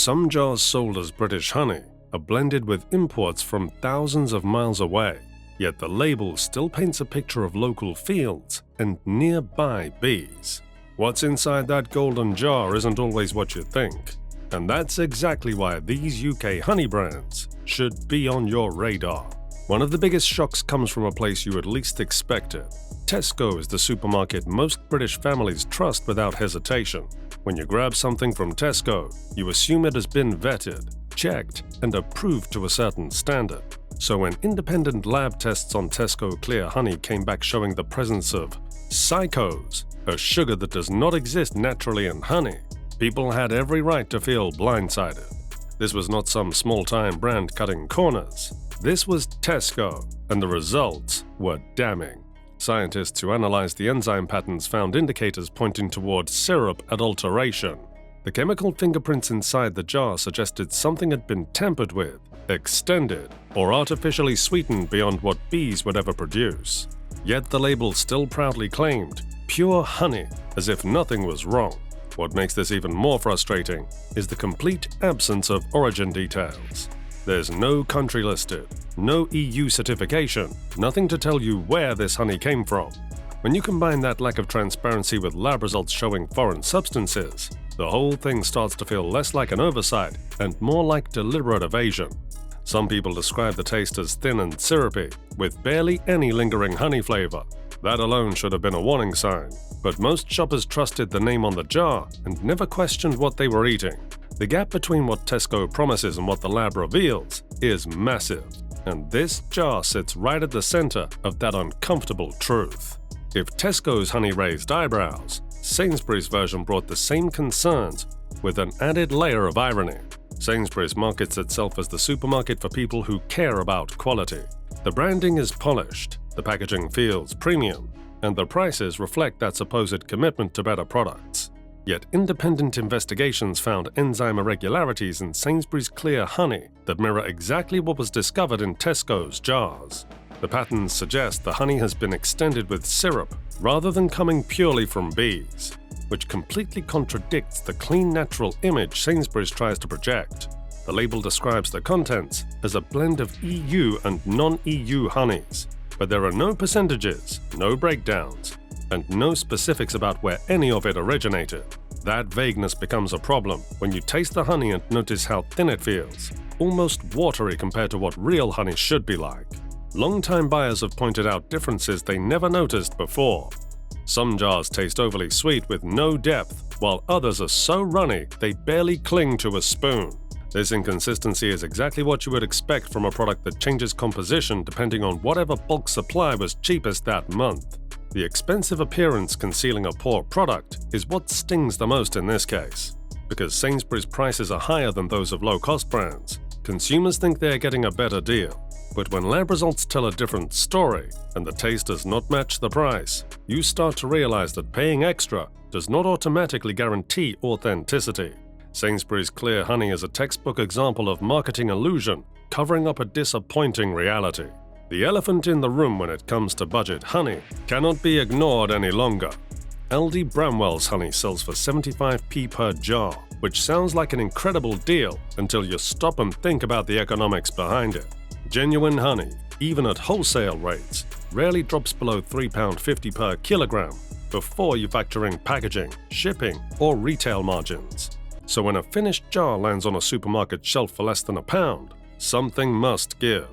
Some jars sold as British honey are blended with imports from thousands of miles away, yet the label still paints a picture of local fields and nearby bees. What's inside that golden jar isn't always what you think, and that's exactly why these UK honey brands should be on your radar. One of the biggest shocks comes from a place you would least expect it. Tesco is the supermarket most British families trust without hesitation. When you grab something from Tesco, you assume it has been vetted, checked, and approved to a certain standard. So when independent lab tests on Tesco Clear Honey came back showing the presence of psychose, a sugar that does not exist naturally in honey, people had every right to feel blindsided. This was not some small-time brand cutting corners. This was Tesco, and the results were damning. Scientists who analyzed the enzyme patterns found indicators pointing toward syrup adulteration. The chemical fingerprints inside the jar suggested something had been tampered with, extended, or artificially sweetened beyond what bees would ever produce. Yet the label still proudly claimed pure honey, as if nothing was wrong. What makes this even more frustrating is the complete absence of origin details. There's no country listed, no EU certification, nothing to tell you where this honey came from. When you combine that lack of transparency with lab results showing foreign substances, the whole thing starts to feel less like an oversight and more like deliberate evasion. Some people describe the taste as thin and syrupy, with barely any lingering honey flavor. That alone should have been a warning sign, but most shoppers trusted the name on the jar and never questioned what they were eating. The gap between what Tesco promises and what the lab reveals is massive, and this jar sits right at the center of that uncomfortable truth. If Tesco's honey raised eyebrows, Sainsbury's version brought the same concerns with an added layer of irony. Sainsbury's markets itself as the supermarket for people who care about quality. The branding is polished, the packaging feels premium, and the prices reflect that supposed commitment to better products. Yet independent investigations found enzyme irregularities in Sainsbury's Clear Honey that mirror exactly what was discovered in Tesco's jars. The patterns suggest the honey has been extended with syrup rather than coming purely from bees, which completely contradicts the clean natural image Sainsbury's tries to project. The label describes the contents as a blend of EU and non-EU honeys, but there are no percentages, no breakdowns, and no specifics about where any of it originated. That vagueness becomes a problem when you taste the honey and notice how thin it feels, almost watery compared to what real honey should be like. Long-time buyers have pointed out differences they never noticed before. Some jars taste overly sweet with no depth, while others are so runny they barely cling to a spoon. This inconsistency is exactly what you would expect from a product that changes composition depending on whatever bulk supply was cheapest that month. The expensive appearance concealing a poor product is what stings the most in this case. Because Sainsbury's prices are higher than those of low-cost brands, consumers think they are getting a better deal. But when lab results tell a different story and the taste does not match the price, you start to realize that paying extra does not automatically guarantee authenticity. Sainsbury's Clear Honey is a textbook example of marketing illusion covering up a disappointing reality. The elephant in the room when it comes to budget honey cannot be ignored any longer. LD Bramwell's honey sells for 75p per jar, which sounds like an incredible deal until you stop and think about the economics behind it. Genuine honey, even at wholesale rates, rarely drops below £3.50 per kilogram before you factor in packaging, shipping, or retail margins. So when a finished jar lands on a supermarket shelf for less than £1, something must give.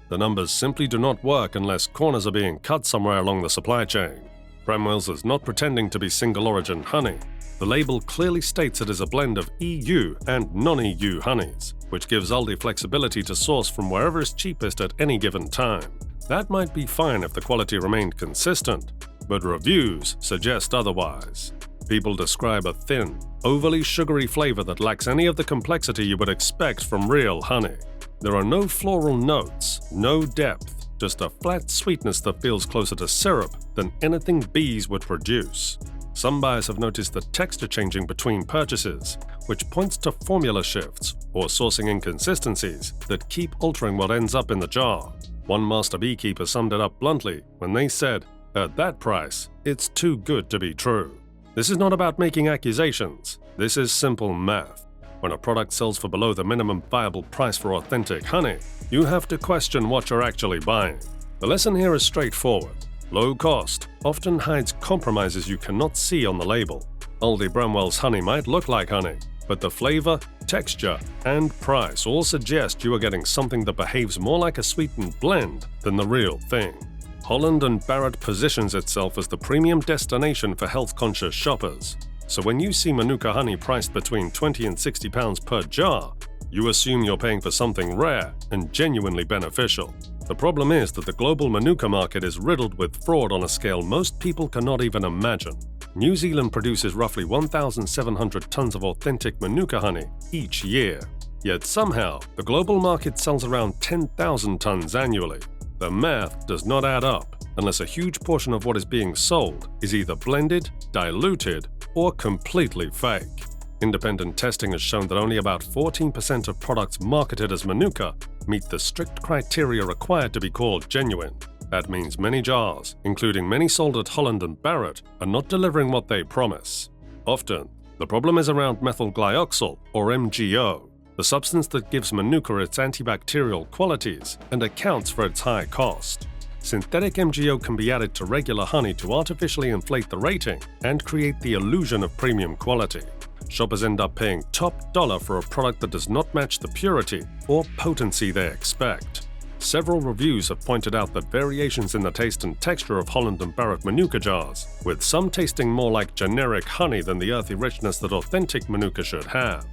The numbers simply do not work unless corners are being cut somewhere along the supply chain. Bramwell's is not pretending to be single-origin honey. The label clearly states it is a blend of EU and non-EU honeys, which gives Aldi flexibility to source from wherever is cheapest at any given time. That might be fine if the quality remained consistent, but reviews suggest otherwise. People describe a thin, overly sugary flavor that lacks any of the complexity you would expect from real honey. There are no floral notes, no depth, just a flat sweetness that feels closer to syrup than anything bees would produce. Some buyers have noticed the texture changing between purchases, which points to formula shifts or sourcing inconsistencies that keep altering what ends up in the jar. One master beekeeper summed it up bluntly when they said, "At that price, it's too good to be true." This is not about making accusations. This is simple math. When a product sells for below the minimum viable price for authentic honey, you have to question what you're actually buying. The lesson here is straightforward. Low cost often hides compromises you cannot see on the label. Aldi Bramwell's honey might look like honey, but the flavor, texture, and price all suggest you are getting something that behaves more like a sweetened blend than the real thing. Holland & Barrett positions itself as the premium destination for health-conscious shoppers. So when you see Manuka honey priced between £20 and £60 per jar, you assume you're paying for something rare and genuinely beneficial. The problem is that the global Manuka market is riddled with fraud on a scale most people cannot even imagine. New Zealand produces roughly 1,700 tons of authentic Manuka honey each year. Yet somehow, the global market sells around 10,000 tons annually. The math does not add up unless a huge portion of what is being sold is either blended, diluted, or completely fake. Independent testing has shown that only about 14% of products marketed as Manuka meet the strict criteria required to be called genuine. That means many jars, including many sold at Holland & Barrett, are not delivering what they promise. Often, the problem is around methylglyoxal, or MGO, the substance that gives Manuka its antibacterial qualities and accounts for its high cost. Synthetic MGO can be added to regular honey to artificially inflate the rating and create the illusion of premium quality. Shoppers end up paying top dollar for a product that does not match the purity or potency they expect. Several reviews have pointed out that variations in the taste and texture of Holland & Barrett Manuka jars, with some tasting more like generic honey than the earthy richness that authentic Manuka should have.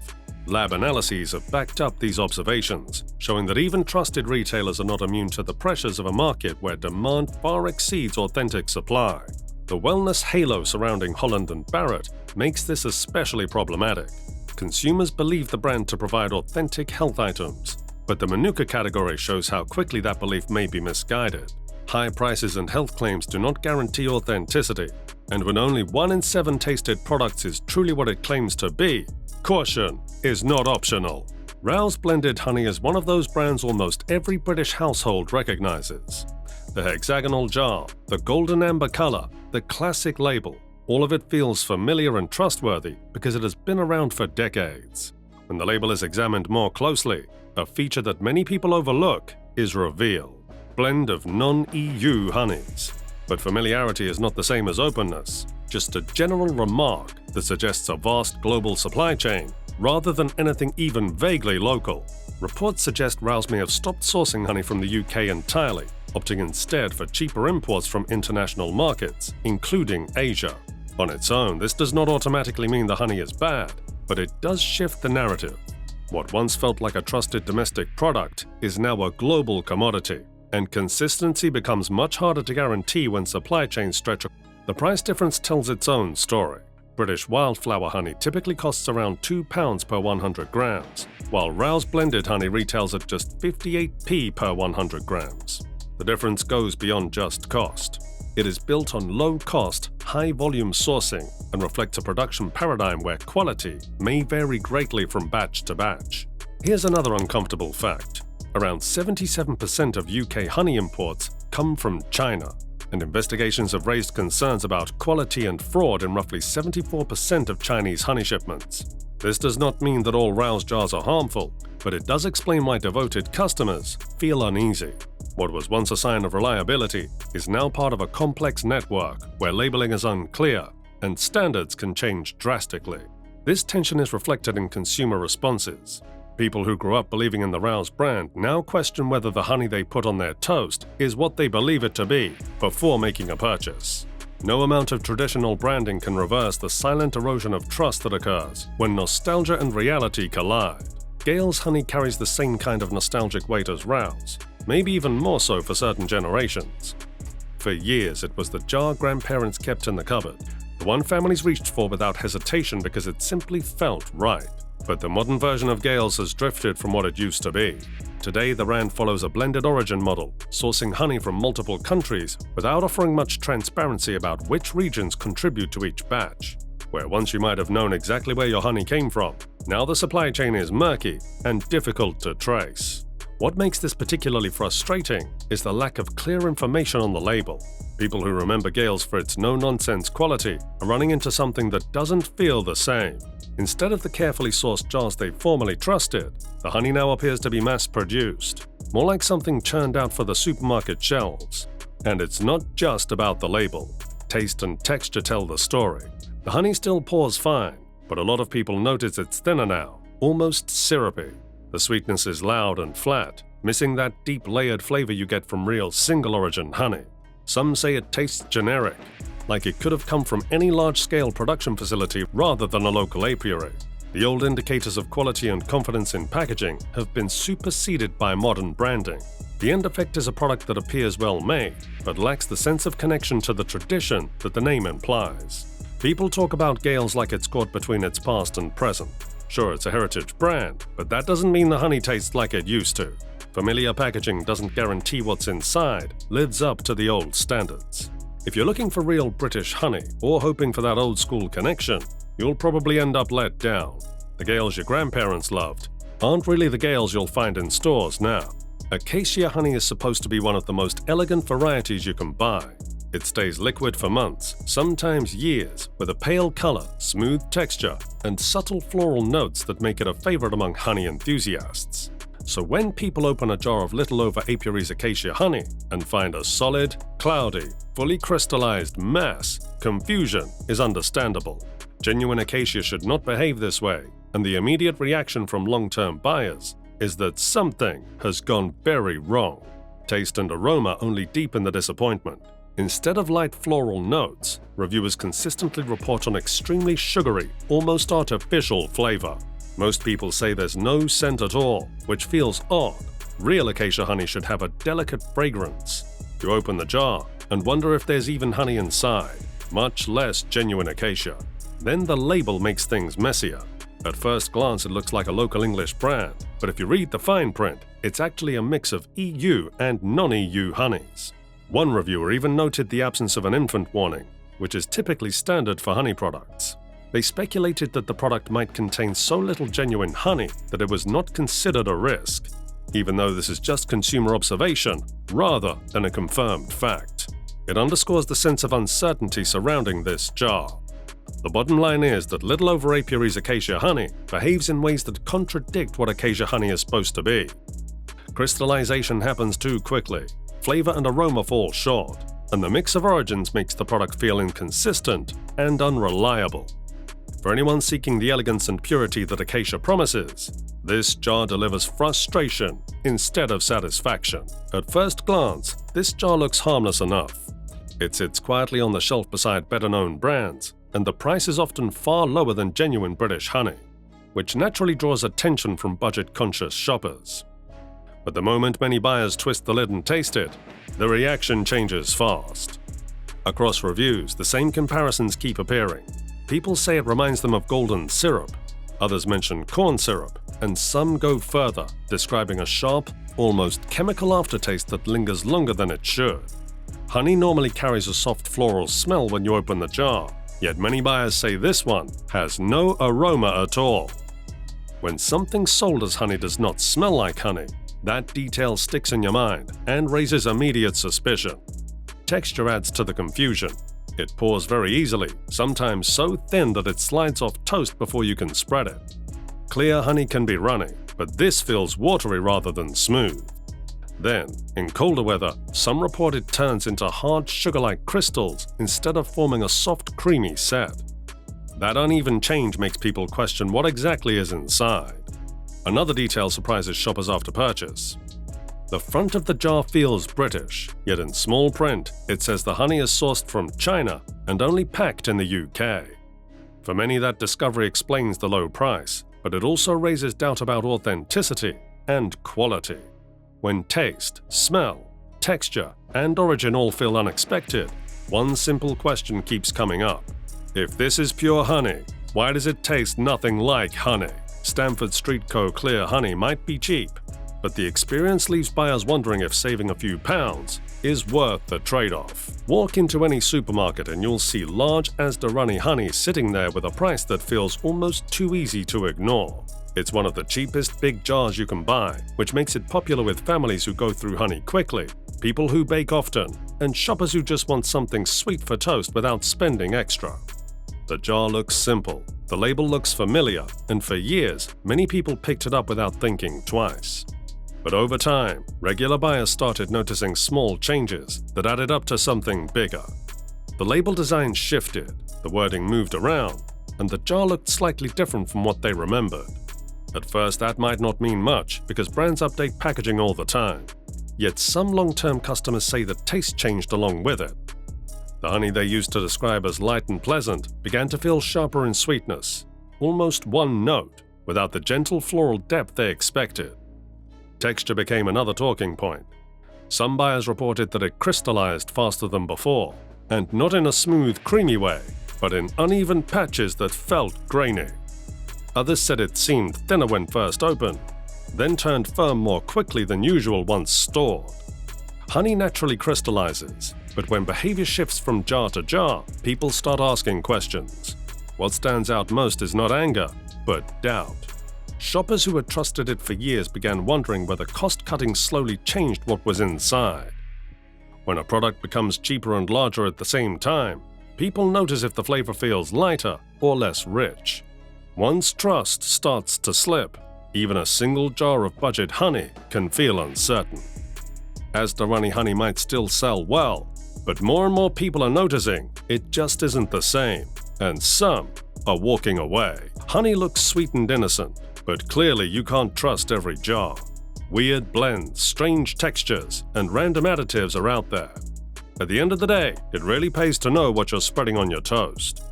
Lab analyses have backed up these observations, showing that even trusted retailers are not immune to the pressures of a market where demand far exceeds authentic supply. The wellness halo surrounding Holland & Barrett makes this especially problematic. Consumers believe the brand to provide authentic health items, but the Manuka category shows how quickly that belief may be misguided. High prices and health claims do not guarantee authenticity, and when only 1 in 7 tasted products is truly what it claims to be, caution is not optional. Rouse Blended Honey is one of those brands almost every British household recognizes. The hexagonal jar, the golden amber color, the classic label, all of it feels familiar and trustworthy because it has been around for decades. When the label is examined more closely, a feature that many people overlook is revealed. Blend of non-EU honeys. But familiarity is not the same as openness, just a general remark that suggests a vast global supply chain, rather than anything even vaguely local. Reports suggest Rouse may have stopped sourcing honey from the UK entirely, opting instead for cheaper imports from international markets, including Asia. On its own, this does not automatically mean the honey is bad, but it does shift the narrative. What once felt like a trusted domestic product is now a global commodity, and consistency becomes much harder to guarantee when supply chains stretch. The price difference tells its own story. British wildflower honey typically costs around £2 per 100 grams, while Rouse Blended Honey retails at just 58p per 100 grams. The difference goes beyond just cost. It is built on low-cost, high-volume sourcing and reflects a production paradigm where quality may vary greatly from batch to batch. Here's another uncomfortable fact. Around 77% of UK honey imports come from China, and investigations have raised concerns about quality and fraud in roughly 74% of Chinese honey shipments. This does not mean that all Rouse jars are harmful, but it does explain why devoted customers feel uneasy. What was once a sign of reliability is now part of a complex network where labeling is unclear and standards can change drastically. This tension is reflected in consumer responses. People who grew up believing in the Rouse brand now question whether the honey they put on their toast is what they believe it to be before making a purchase. No amount of traditional branding can reverse the silent erosion of trust that occurs when nostalgia and reality collide. Gale's honey carries the same kind of nostalgic weight as Rouse, maybe even more so for certain generations. For years, it was the jar grandparents kept in the cupboard, the one families reached for without hesitation because it simply felt right. But the modern version of Gale's has drifted from what it used to be. Today, the brand follows a blended origin model, sourcing honey from multiple countries without offering much transparency about which regions contribute to each batch. Where once you might have known exactly where your honey came from, now the supply chain is murky and difficult to trace. What makes this particularly frustrating is the lack of clear information on the label. People who remember Gales for its no-nonsense quality are running into something that doesn't feel the same. Instead of the carefully sourced jars they formerly trusted, the honey now appears to be mass-produced, more like something churned out for the supermarket shelves. And it's not just about the label. Taste and texture tell the story. The honey still pours fine, but a lot of people notice it's thinner now, almost syrupy. The sweetness is loud and flat, missing that deep layered flavor you get from real single-origin honey. Some say it tastes generic, like it could have come from any large-scale production facility rather than a local apiary. The old indicators of quality and confidence in packaging have been superseded by modern branding. The end effect is a product that appears well made, but lacks the sense of connection to the tradition that the name implies. People talk about Gales like it's caught between its past and present. Sure, it's a heritage brand, but that doesn't mean the honey tastes like it used to. Familiar packaging doesn't guarantee what's inside lives up to the old standards. If you're looking for real British honey or hoping for that old-school connection, you'll probably end up let down. The Gales your grandparents loved aren't really the Gales you'll find in stores now. Acacia honey is supposed to be one of the most elegant varieties you can buy. It stays liquid for months, sometimes years, with a pale color, smooth texture, and subtle floral notes that make it a favorite among honey enthusiasts. So when people open a jar of Little Over Apiary's Acacia honey and find a solid, cloudy, fully crystallized mass, confusion is understandable. Genuine Acacia should not behave this way, and the immediate reaction from long-term buyers is that something has gone very wrong. Taste and aroma only deepen the disappointment. Instead of light floral notes, reviewers consistently report on extremely sugary, almost artificial flavor. Most people say there's no scent at all, which feels odd. Real Acacia honey should have a delicate fragrance. You open the jar and wonder if there's even honey inside, much less genuine Acacia. Then the label makes things messier. At first glance it looks like a local English brand, but if you read the fine print, it's actually a mix of EU and non-EU honeys. One reviewer even noted the absence of an infant warning, which is typically standard for honey products. They speculated that the product might contain so little genuine honey that it was not considered a risk, even though this is just consumer observation rather than a confirmed fact. It underscores the sense of uncertainty surrounding this jar. The bottom line is that Little Over Apiary's Acacia honey behaves in ways that contradict what Acacia honey is supposed to be. Crystallization happens too quickly, flavor and aroma fall short, and the mix of origins makes the product feel inconsistent and unreliable. For anyone seeking the elegance and purity that Acacia promises, this jar delivers frustration instead of satisfaction. At first glance, this jar looks harmless enough. It sits quietly on the shelf beside better-known brands, and the price is often far lower than genuine British honey, which naturally draws attention from budget-conscious shoppers. But the moment many buyers twist the lid and taste it, the reaction changes fast. Across reviews, the same comparisons keep appearing. People say it reminds them of golden syrup, others mention corn syrup, and some go further, describing a sharp, almost chemical aftertaste that lingers longer than it should. Honey normally carries a soft floral smell when you open the jar, yet many buyers say this one has no aroma at all. When something sold as honey does not smell like honey, that detail sticks in your mind and raises immediate suspicion. Texture adds to the confusion. It pours very easily, sometimes so thin that it slides off toast before you can spread it. Clear honey can be runny, but this feels watery rather than smooth. Then, in colder weather, some report it turns into hard sugar-like crystals instead of forming a soft, creamy set. That uneven change makes people question what exactly is inside. Another detail surprises shoppers after purchase. The front of the jar feels British, yet in small print it says the honey is sourced from China and only packed in the UK. For many, that discovery explains the low price, but it also raises doubt about authenticity and quality. When taste, smell, texture, and origin all feel unexpected, one simple question keeps coming up. If this is pure honey, why does it taste nothing like honey? Stamford Street Co. Clear honey might be cheap, but the experience leaves buyers wondering if saving a few pounds is worth the trade-off. Walk into any supermarket and you'll see large Asda Runny honey sitting there with a price that feels almost too easy to ignore. It's one of the cheapest big jars you can buy, which makes it popular with families who go through honey quickly, people who bake often, and shoppers who just want something sweet for toast without spending extra. The jar looks simple, the label looks familiar, and for years, many people picked it up without thinking twice. But over time, regular buyers started noticing small changes that added up to something bigger. The label design shifted, the wording moved around, and the jar looked slightly different from what they remembered. At first, that might not mean much because brands update packaging all the time. Yet some long-term customers say the taste changed along with it. The honey they used to describe as light and pleasant began to feel sharper in sweetness, almost one note, without the gentle floral depth they expected. Texture became another talking point. Some buyers reported that it crystallized faster than before, and not in a smooth, creamy way, but in uneven patches that felt grainy. Others said it seemed thinner when first opened, then turned firm more quickly than usual once stored. Honey naturally crystallizes, but when behavior shifts from jar to jar, people start asking questions. What stands out most is not anger, but doubt. Shoppers who had trusted it for years began wondering whether cost-cutting slowly changed what was inside. When a product becomes cheaper and larger at the same time, people notice if the flavor feels lighter or less rich. Once trust starts to slip, even a single jar of budget honey can feel uncertain. Asda Runny Honey might still sell well, but more and more people are noticing it just isn't the same, and some are walking away. Honey looks sweet and innocent, but clearly you can't trust every jar. Weird blends, strange textures, and random additives are out there. At the end of the day, it really pays to know what you're spreading on your toast.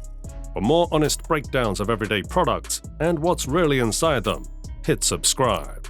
For more honest breakdowns of everyday products and what's really inside them, hit subscribe.